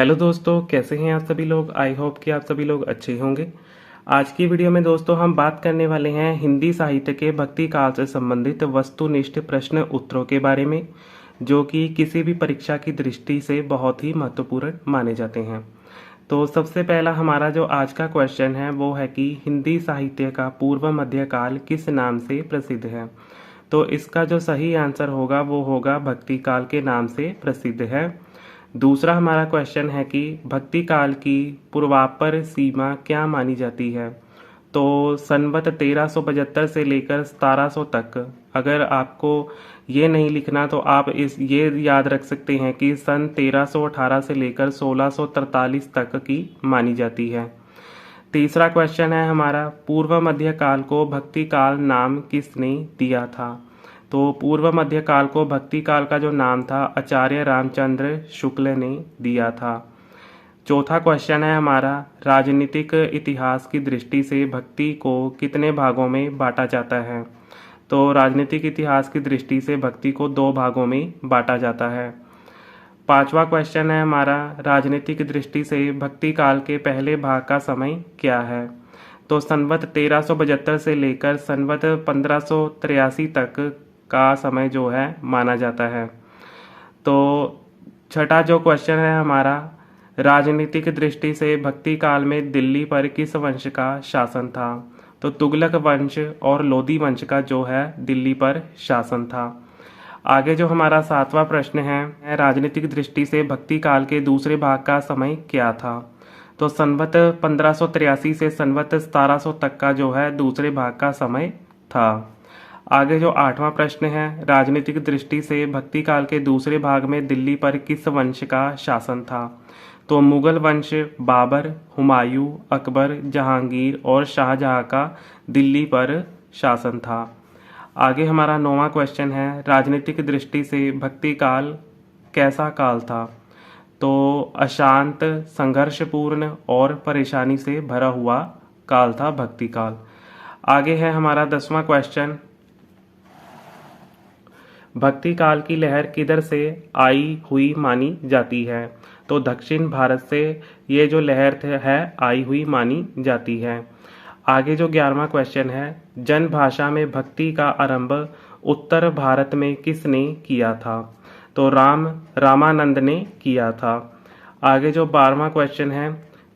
Hello दोस्तों, कैसे हैं आप सभी लोग। आई होप कि आप सभी लोग अच्छे होंगे। आज की वीडियो में दोस्तों हम बात करने वाले हैं हिंदी साहित्य के भक्ति काल से संबंधित वस्तुनिष्ठ प्रश्न उत्तरों के बारे में, जो कि किसी भी परीक्षा की दृष्टि से बहुत ही महत्वपूर्ण माने जाते हैं। तो सबसे पहला हमारा जो आज का क्वेश्चन है वो है कि हिंदी साहित्य का पूर्व मध्यकाल किस नाम से प्रसिद्ध है। तो इसका जो सही आंसर होगा वो होगा भक्ति काल के नाम से प्रसिद्ध है। दूसरा हमारा क्वेश्चन है कि भक्ति काल की पूर्वापर सीमा क्या मानी जाती है। तो संवत 1375 से लेकर 1700 तक। अगर आपको ये नहीं लिखना तो आप ये याद रख सकते हैं कि सन 1318 से लेकर 1643 तक की मानी जाती है। तीसरा क्वेश्चन है हमारा, पूर्व मध्य काल को भक्ति काल नाम किसने दिया था। तो पूर्व मध्य काल को भक्ति काल का जो नाम था आचार्य रामचंद्र शुक्ल ने दिया था। चौथा क्वेश्चन है हमारा, राजनीतिक इतिहास की दृष्टि से भक्ति को कितने भागों में बांटा जाता है। तो राजनीतिक इतिहास की दृष्टि से भक्ति को 2 भागों में बांटा जाता है। पांचवा क्वेश्चन है हमारा, राजनीतिक दृष्टि से भक्ति काल के पहले भाग का समय क्या है। तो संवत 1372 से लेकर संवत 1583 तक का समय जो है माना जाता है। तो छठा जो क्वेश्चन है हमारा, राजनीतिक दृष्टि से भक्ति काल में दिल्ली पर किस वंश का शासन था। तो तुगलक वंश और लोधी वंश का जो है दिल्ली पर शासन था। आगे जो हमारा 7वां प्रश्न है, राजनीतिक दृष्टि से भक्ति काल के दूसरे भाग का समय क्या था। तो संवत 1583 से संवत 1700 तक का जो है दूसरे भाग का समय था। आगे जो 8वां प्रश्न है, राजनीतिक दृष्टि से भक्ति काल के दूसरे भाग में दिल्ली पर किस वंश का शासन था। तो मुगल वंश, बाबर, हुमायूं, अकबर, जहांगीर और शाहजहां का दिल्ली पर शासन था। आगे हमारा 9वां क्वेश्चन है, राजनीतिक दृष्टि से भक्ति काल कैसा काल था। तो अशांत, संघर्षपूर्ण और परेशानी से भरा हुआ काल था भक्ति काल। आगे है हमारा 10वां क्वेश्चन, भक्ति काल की लहर किधर से आई हुई मानी जाती है। तो दक्षिण भारत से ये जो लहर है आई हुई मानी जाती है। आगे जो 11वां क्वेश्चन है, जन भाषा में भक्ति का आरंभ उत्तर भारत में किसने किया था। तो रामानंद ने किया था। आगे जो 12वां क्वेश्चन है,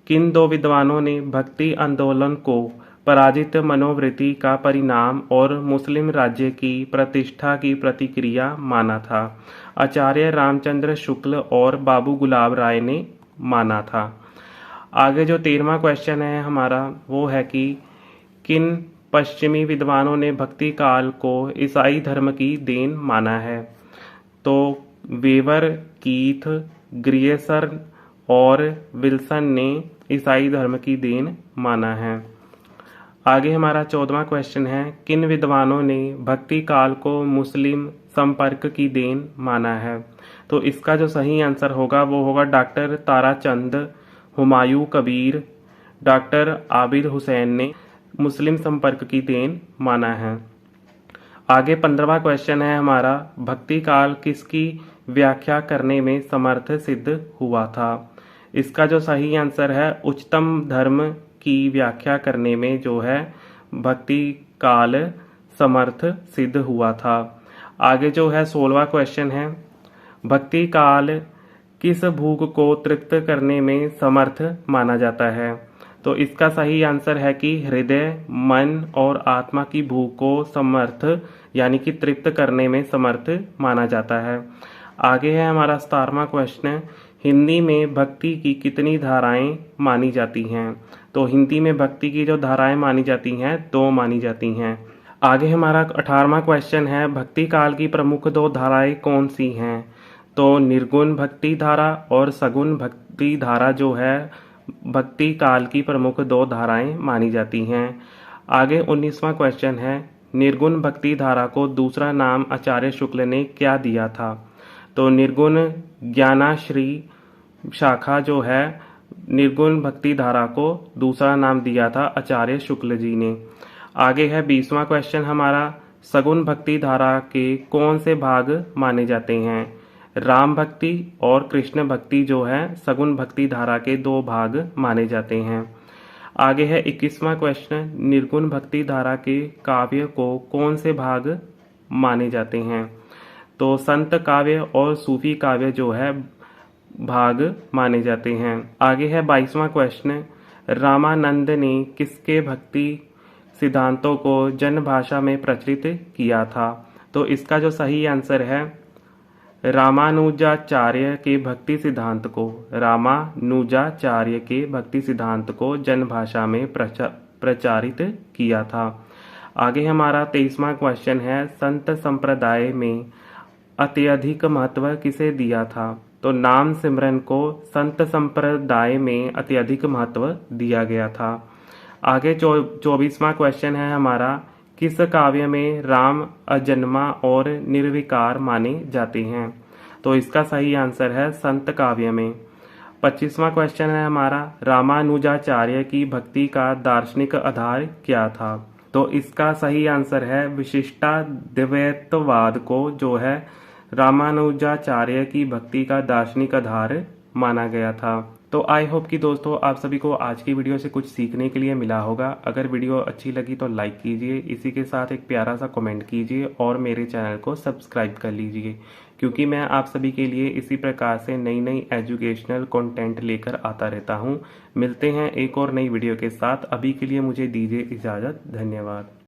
किन 2 विद्वानों ने भक्ति आंदोलन को पराजित मनोवृत्ति का परिणाम और मुस्लिम राज्य की प्रतिष्ठा की प्रतिक्रिया माना था। आचार्य रामचंद्र शुक्ल और बाबू गुलाब राय ने माना था। आगे जो 13वां क्वेश्चन है हमारा वो है कि किन पश्चिमी विद्वानों ने भक्ति काल को ईसाई धर्म की देन माना है। तो वेवर, कीथ, ग्रियर्सन और विल्सन ने ईसाई धर्म की देन माना है। आगे हमारा 14वां क्वेश्चन है, किन विद्वानों ने भक्ति काल को मुस्लिम संपर्क की देन माना है। तो इसका जो सही आंसर होगा वो होगा डॉक्टर ताराचंद, हुमायूं कबीर, डॉक्टर आबिद हुसैन ने मुस्लिम संपर्क की देन माना है। आगे 15वां क्वेश्चन है हमारा, भक्ति काल किसकी व्याख्या करने में समर्थ सिद्ध हुआ था। इसका जो सही आंसर है उच्चतम धर्म की व्याख्या करने में जो है भक्ति काल समर्थ सिद्ध हुआ था। आगे जो है 16वां क्वेश्चन है, भक्ति काल किस भूख को तृप्त करने में समर्थ माना जाता है। तो इसका सही आंसर है कि हृदय, मन और आत्मा की भूख को समर्थ यानी कि तृप्त करने में समर्थ माना जाता है। आगे है हमारा 17वां क्वेश्चन, हिंदी में भक्ति की कितनी धाराएं मानी जाती हैं। तो हिंदी में भक्ति की जो धाराएं मानी जाती हैं 2 मानी जाती हैं। आगे हमारा 18वां क्वेश्चन है, भक्ति काल की प्रमुख 2 धाराएं कौन सी हैं। तो निर्गुण भक्ति धारा और सगुण भक्ति धारा जो है भक्ति काल की प्रमुख 2 धाराएं मानी जाती हैं। आगे 19वां क्वेश्चन है, निर्गुण भक्ति धारा को दूसरा नाम आचार्य शुक्ल ने क्या दिया था। तो निर्गुण ज्ञानाश्री शाखा जो है निर्गुण भक्ति धारा को दूसरा नाम दिया था आचार्य शुक्ल जी ने। आगे है 20वां क्वेश्चन हमारा, सगुण भक्ति धारा के कौन से भाग माने जाते हैं। राम भक्ति और कृष्ण भक्ति जो है सगुण भक्ति धारा के दो भाग माने जाते हैं। आगे है 21वां क्वेश्चन, निर्गुण भक्ति धारा के काव्य को कौन से भाग माने जाते हैं? तो संत काव्य और सूफी काव्य जो है भाग माने जाते हैं। आगे है 22वां क्वेश्चन, रामानंद ने किसके भक्ति सिद्धांतों को जन भाषा में प्रचलित किया था? तो इसका जो सही आंसर है रामानुजाचार्य के भक्ति सिद्धांत को, रामानुजाचार्य के भक्ति सिद्धांत को जन भाषा में प्रचारित किया था। आगे हमारा 23वां क्वेश्चन है, संत संप्रदाय में अत्यधिक महत्व किसे दिया था? तो नाम सिमरन को संत संप्रदाय में अत्यधिक महत्व दिया गया था। आगे 24वां क्वेश्चन है हमारा, किस काव्य में राम अजन्मा और निर्विकार माने जाते हैं? तो इसका सही आंसर है संत काव्य में। 25वां क्वेश्चन है हमारा, रामानुजाचार्य की भक्ति का दार्शनिक आधार क्या था? तो इसका सही आंसर है विशिष्टाद्वैतवाद को जो है रामानुजाचार्य की भक्ति का दार्शनिक आधार माना गया था। तो आई होप कि दोस्तों आप सभी को आज की वीडियो से कुछ सीखने के लिए मिला होगा। अगर वीडियो अच्छी लगी तो लाइक कीजिए, इसी के साथ एक प्यारा सा कमेंट कीजिए और मेरे चैनल को सब्सक्राइब कर लीजिए, क्योंकि मैं आप सभी के लिए इसी प्रकार से नई नई एजुकेशनल कंटेंट लेकर आता रहता हूं। मिलते हैं एक और नई वीडियो के साथ, अभी के लिए मुझे दीजिए इजाज़त। धन्यवाद।